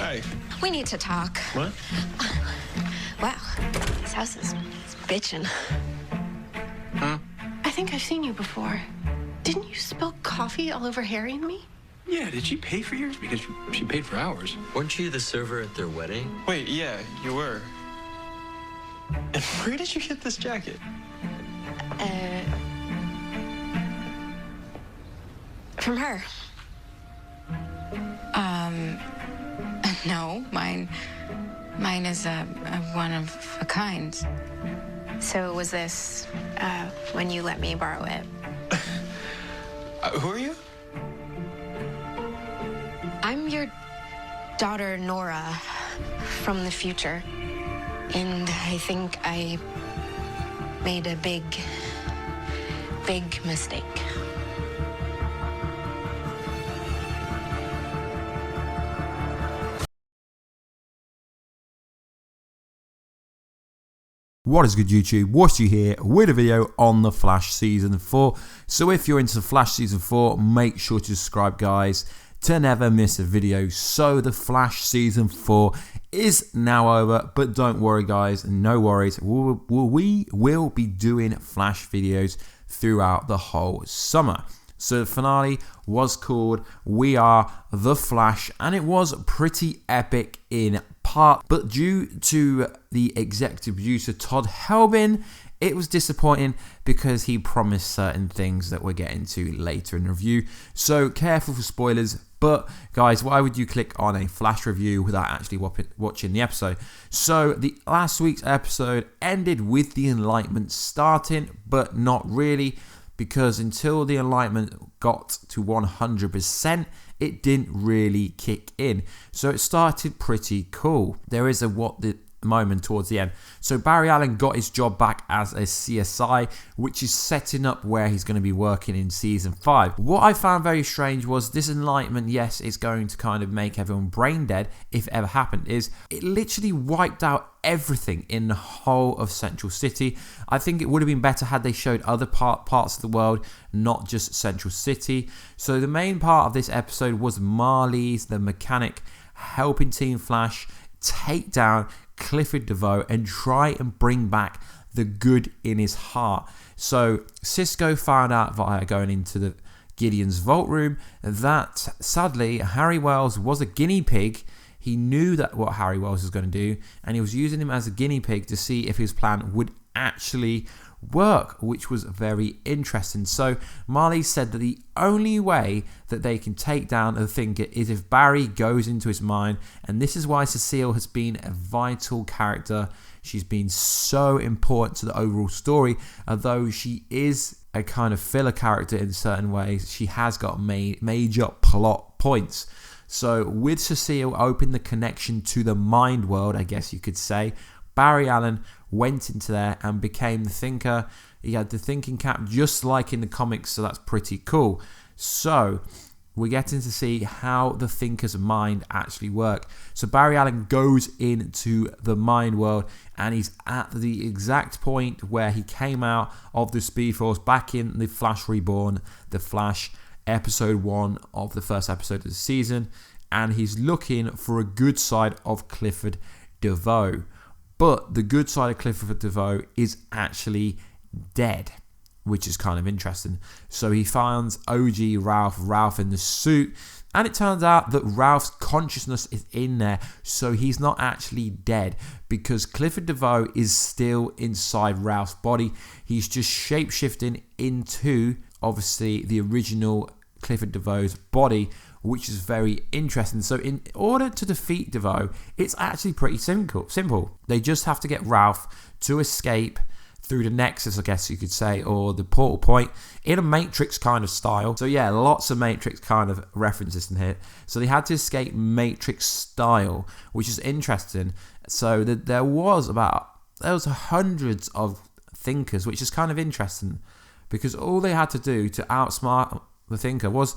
Hi. We need to talk. What? Wow, this house is bitchin'. Huh? I think I've seen you before. Didn't you spill coffee all over Harry and me? Yeah, did she pay for yours? Because she paid for ours. Weren't you the server at their wedding? Wait, yeah, you were. And where did you get this jacket? From her. No, mine is a one of a kind. So was this, when you let me borrow it? Who are you? I'm your daughter, Nora, from the future. And I think I made a big mistake. What is good, YouTube? Warstu here with a video on The Flash Season 4. So if you're into The Flash Season 4, make sure to subscribe, guys, to never miss a video. So The Flash Season 4 is now over, but don't worry, guys, no worries. We will be doing Flash videos throughout the whole summer. So the finale was called We Are the Flash, and it was pretty epic in part, but due to the executive producer Todd Helbin, it was disappointing because he promised certain things that we're getting to later in the review. So careful for spoilers, but guys, why would you click on a Flash review without actually watching the episode? So the last week's episode ended with the Enlightenment starting, but not really, because until the Enlightenment got to 100%, it didn't really kick in. So it started pretty cool. There is a what the moment towards the end. So Barry Allen got his job back as a CSI, which is setting up where he's going to be working in season 5. What I found very strange was this Enlightenment, yes, it's going to kind of make everyone brain dead if it ever happened, is it literally wiped out everything in the whole of Central City. I think it would have been better had they showed other parts of the world, not just Central City. So the main part of this episode was Marley's, the mechanic, helping Team Flash take down Clifford DeVoe and try and bring back the good in his heart. So Cisco found out via going into the Gideon's vault room that sadly Harry Wells was a guinea pig. He knew that what Harry Wells was going to do, and he was using him as a guinea pig to see if his plan would actually work, which was very interesting. So Marley said that the only way that they can take down the Thinker is if Barry goes into his mind, and this is why Cecile has been a vital character. She's been so important to the overall story, although she is a kind of filler character in certain ways. She has got major plot points. So with Cecile opening the connection to the mind world, I guess you could say, Barry Allen went into there and became the Thinker. He had the thinking cap just like in the comics, so that's pretty cool. So we're getting to see how the Thinker's mind actually works. So Barry Allen goes into the mind world, and he's at the exact point where he came out of the Speed Force back in the Flash Reborn, the Flash episode 1 of the first episode of the season, and he's looking for a good side of Clifford DeVoe. But the good side of Clifford DeVoe is actually dead, which is kind of interesting. So he finds OG Ralph in the suit, and it turns out that Ralph's consciousness is in there, so he's not actually dead, because Clifford DeVoe is still inside Ralph's body. He's just shape-shifting into, obviously, the original Clifford DeVoe's body, which is very interesting. So in order to defeat DeVoe, it's actually pretty simple. They just have to get Ralph to escape through the Nexus, I guess you could say, or the portal point, in a Matrix kind of style. So yeah, lots of Matrix kind of references in here. So they had to escape Matrix style, which is interesting. So there was hundreds of Thinkers, which is kind of interesting, because all they had to do to outsmart the Thinker was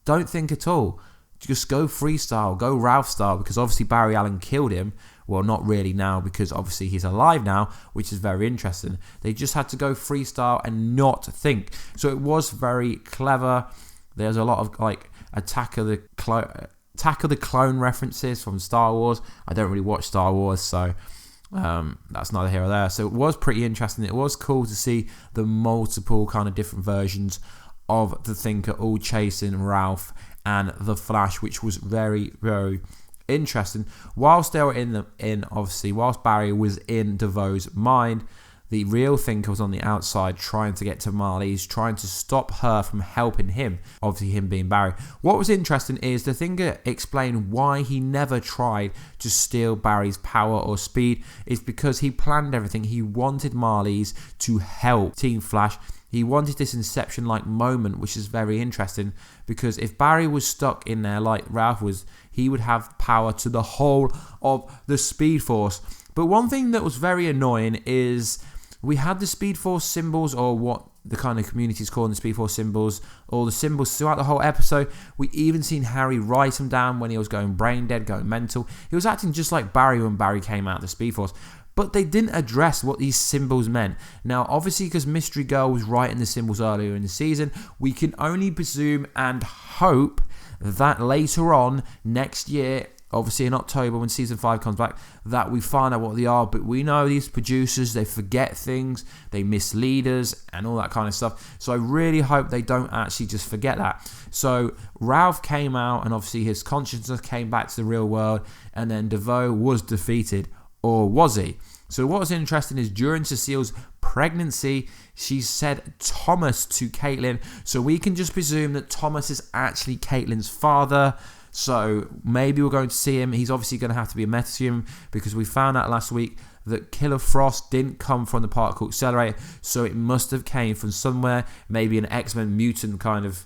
don't think at all. Just go freestyle, go Ralph style, because obviously Barry Allen killed him. Well, not really now, because obviously he's alive now, which is very interesting. They just had to go freestyle and not think. So it was very clever. There's a lot of like Attack of the tackle the clone references from Star Wars. I don't really watch Star Wars, so that's neither here or there. So it was pretty interesting. It was cool to see the multiple kind of different versions of the Thinker all chasing Ralph and the Flash, which was very, very interesting. Whilst they were whilst Barry was in DeVoe's mind, the real Thinker was on the outside trying to get to Marley's, trying to stop her from helping him, obviously him being Barry. What was interesting is the Thinker explained why he never tried to steal Barry's power or speed. It's because he planned everything. He wanted Marley's to help Team Flash. He wanted this Inception-like moment, which is very interesting, because if Barry was stuck in there like Ralph was, he would have power to the whole of the Speed Force. But one thing that was very annoying is we had the Speed Force symbols, or what the kind of community is calling the Speed Force symbols, or the symbols throughout the whole episode. We even seen Harry write them down when he was going brain dead, going mental. He was acting just like Barry when Barry came out of the Speed Force. But they didn't address what these symbols meant. Now, obviously, because Mystery Girl was writing the symbols earlier in the season, we can only presume and hope that later on next year, obviously in October when season 5 comes back, that we find out what they are. But we know these producers, they forget things, they mislead us and all that kind of stuff. So I really hope they don't actually just forget that. So Ralph came out and obviously his consciousness came back to the real world, and then DeVoe was defeated. Or was he? So what was interesting is during Cecile's pregnancy, she said Thomas to Caitlin. So we can just presume that Thomas is actually Caitlin's father. So maybe we're going to see him. He's obviously going to have to be a Metahuman, because we found out last week that Killer Frost didn't come from the particle accelerator. So it must have came from somewhere, maybe an X-Men mutant kind of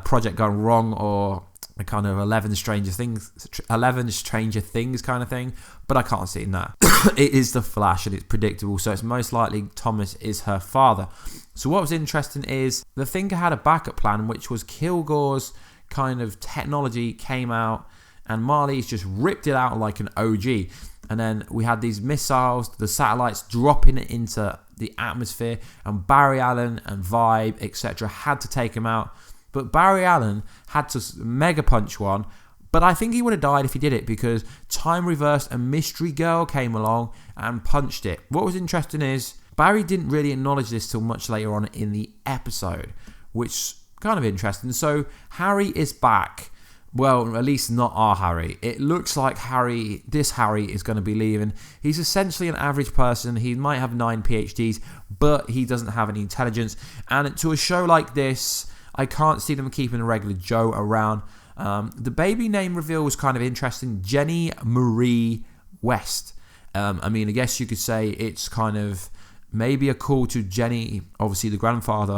project gone wrong, or a kind of 11 Stranger Things kind of thing. But I can't see in that. It is the Flash and it's predictable, so it's most likely Thomas is her father. So what was interesting is the Thinker had a backup plan, which was Kilgore's kind of technology came out and Marley's just ripped it out like an OG. And then we had these missiles, the satellites dropping it into the atmosphere, and Barry Allen and Vibe, etc. had to take him out. But Barry Allen had to mega punch one, but I think he would have died if he did it, because time reversed and Mystery Girl came along and punched it. What was interesting is Barry didn't really acknowledge this till much later on in the episode, which kind of interesting. So Harry is back. Well, at least not our Harry. It looks like this Harry is going to be leaving. He's essentially an average person. He might have 9 PhDs, but he doesn't have any intelligence. And to a show like this, I can't see them keeping a regular Joe around. The baby name reveal was kind of interesting. Jenny Marie West. I mean, I guess you could say it's kind of maybe a call to Jenny, obviously the granddaughter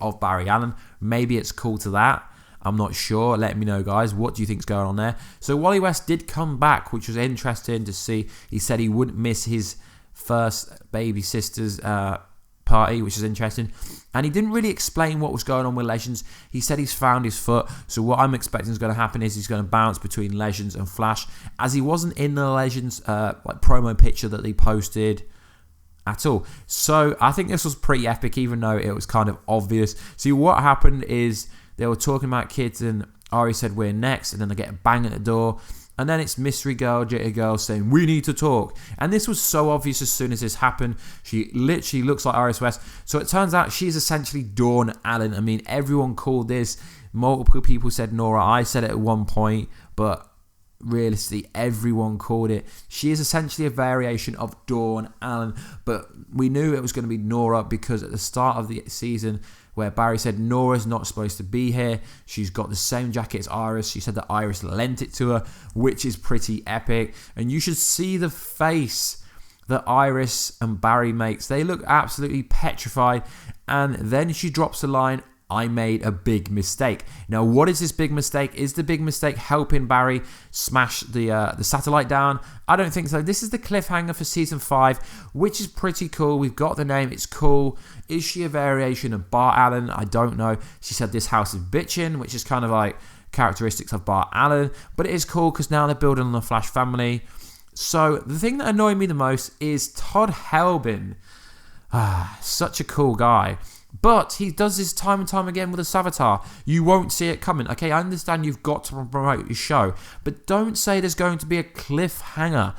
of Barry Allen. Maybe it's cool to that. I'm not sure. Let me know, guys. What do you think's going on there? So Wally West did come back, which was interesting to see. He said he wouldn't miss his first baby sister's party, which is interesting. And he didn't really explain what was going on with Legends. He said he's found his foot. So what I'm expecting is going to happen is he's going to bounce between Legends and Flash, as he wasn't in the Legends promo picture that they posted at all. So I think this was pretty epic, even though it was kind of obvious. See, what happened is they were talking about kids, and Ari said, "We're next," and then they get a bang at the door. And then it's Mystery Girl, Jitter Girl saying, "We need to talk." And this was so obvious as soon as this happened. She literally looks like Iris West. So it turns out she's essentially Dawn Allen. I mean, everyone called this. Multiple people said Nora. I said it at one point, but realistically, everyone called it. She is essentially a variation of Dawn Allen. But we knew it was going to be Nora, because at the start of the season, where Barry said Nora's not supposed to be here, she's got the same jacket as Iris. She said that Iris lent it to her, which is pretty epic. And you should see the face that Iris and Barry makes. They look absolutely petrified. And then she drops a line, "I made a big mistake." Now, what is this big mistake? Is the big mistake helping Barry smash the satellite down? I don't think so. This is the cliffhanger for season 5, which is pretty cool. We've got the name. It's cool. Is she a variation of Bart Allen? I don't know. She said this house is bitchin', which is kind of like characteristics of Bart Allen. But it is cool because now they're building on the Flash family. So the thing that annoyed me the most is Todd Helbin. Such a cool guy. But he does this time and time again with a Savitar. You won't see it coming. Okay, I understand you've got to promote your show, but don't say there's going to be a cliffhanger.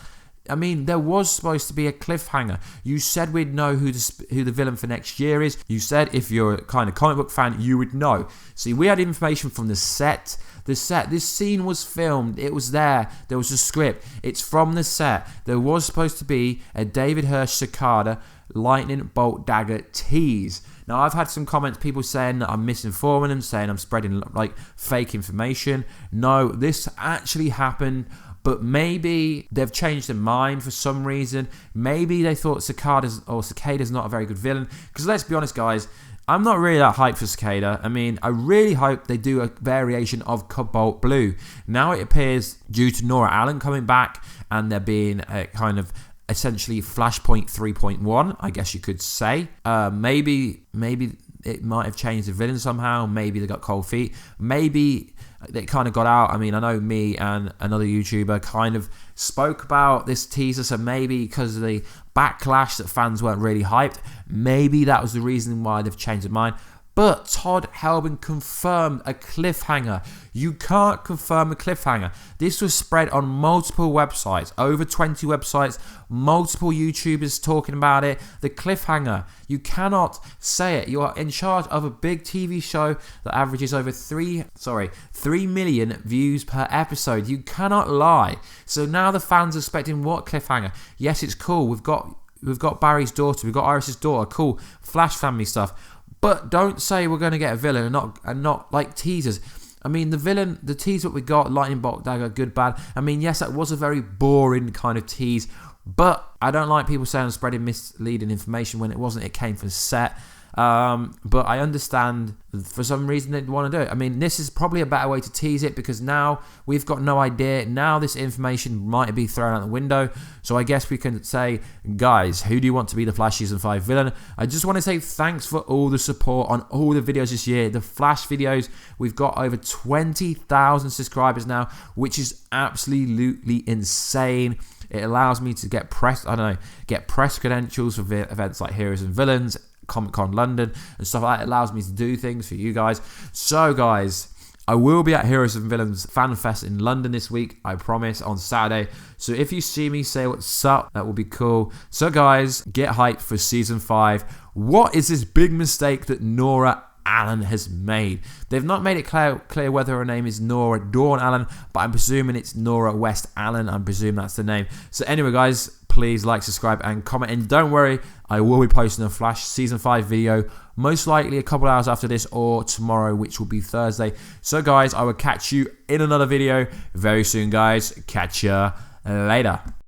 I mean, there was supposed to be a cliffhanger. You said we'd know who the villain for next year is. You said if you're a kind of comic book fan, you would know. See, we had information from the set. This scene was filmed. It was there. There was a script. It's from the set. There was supposed to be a David Hirsch Cicada lightning bolt dagger tease. Now, I've had some comments, people saying that I'm misinforming them, saying I'm spreading like fake information. No, this actually happened. But maybe they've changed their mind for some reason. Maybe they thought Cicada's not a very good villain. Because let's be honest, guys, I'm not really that hyped for Cicada. I mean, I really hope they do a variation of Cobalt Blue. Now it appears, due to Nora Allen coming back and there being a kind of essentially Flashpoint 3.1, I guess you could say. Maybe it might have changed the villain somehow. Maybe they got cold feet. Maybe it kind of got out. I mean, I know me and another YouTuber kind of spoke about this teaser, so maybe because of the backlash that fans weren't really hyped, maybe that was the reason why they've changed their mind. But Todd Helbing confirmed a cliffhanger. You can't confirm a cliffhanger. This was spread on multiple websites, over 20 websites, multiple YouTubers talking about it. The cliffhanger. You cannot say it. You are in charge of a big TV show that averages over 3 million views per episode. You cannot lie. So now the fans are expecting what cliffhanger? Yes, it's cool. We've got Barry's daughter. We've got Iris's daughter. Cool. Flash family stuff. But don't say we're going to get a villain and not like teasers. I mean, the tease that we got, Lightning Bolt Dagger, good, bad. I mean, yes, that was a very boring kind of tease. But I don't like people saying I'm spreading misleading information when it wasn't. It came from set. But I understand for some reason they'd want to do it. I mean, this is probably a better way to tease it because now we've got no idea. Now this information might be thrown out the window. So I guess we can say, guys, who do you want to be the Flash Season 5 villain? I just want to say thanks for all the support on all the videos this year. The Flash videos, we've got over 20,000 subscribers now, which is absolutely insane. It allows me to get press credentials for events like Heroes and Villains, Comic-Con London and stuff like that. It allows me to do things for you guys. So guys, I will be at Heroes and Villains Fan Fest in London this week, I promise, on Saturday. So if you see me, say what's up. That will be cool. So guys, get hyped for Season 5. What is this big mistake that Nora Allen has made? They've not made it clear whether her name is Nora Dawn Allen, but I'm presuming it's Nora West Allen. I'm presuming that's the name. So anyway, guys, please like, subscribe, and comment. And don't worry, I will be posting a Flash Season 5 video, most likely a couple hours after this or tomorrow, which will be Thursday. So guys, I will catch you in another video very soon, guys. Catch ya later.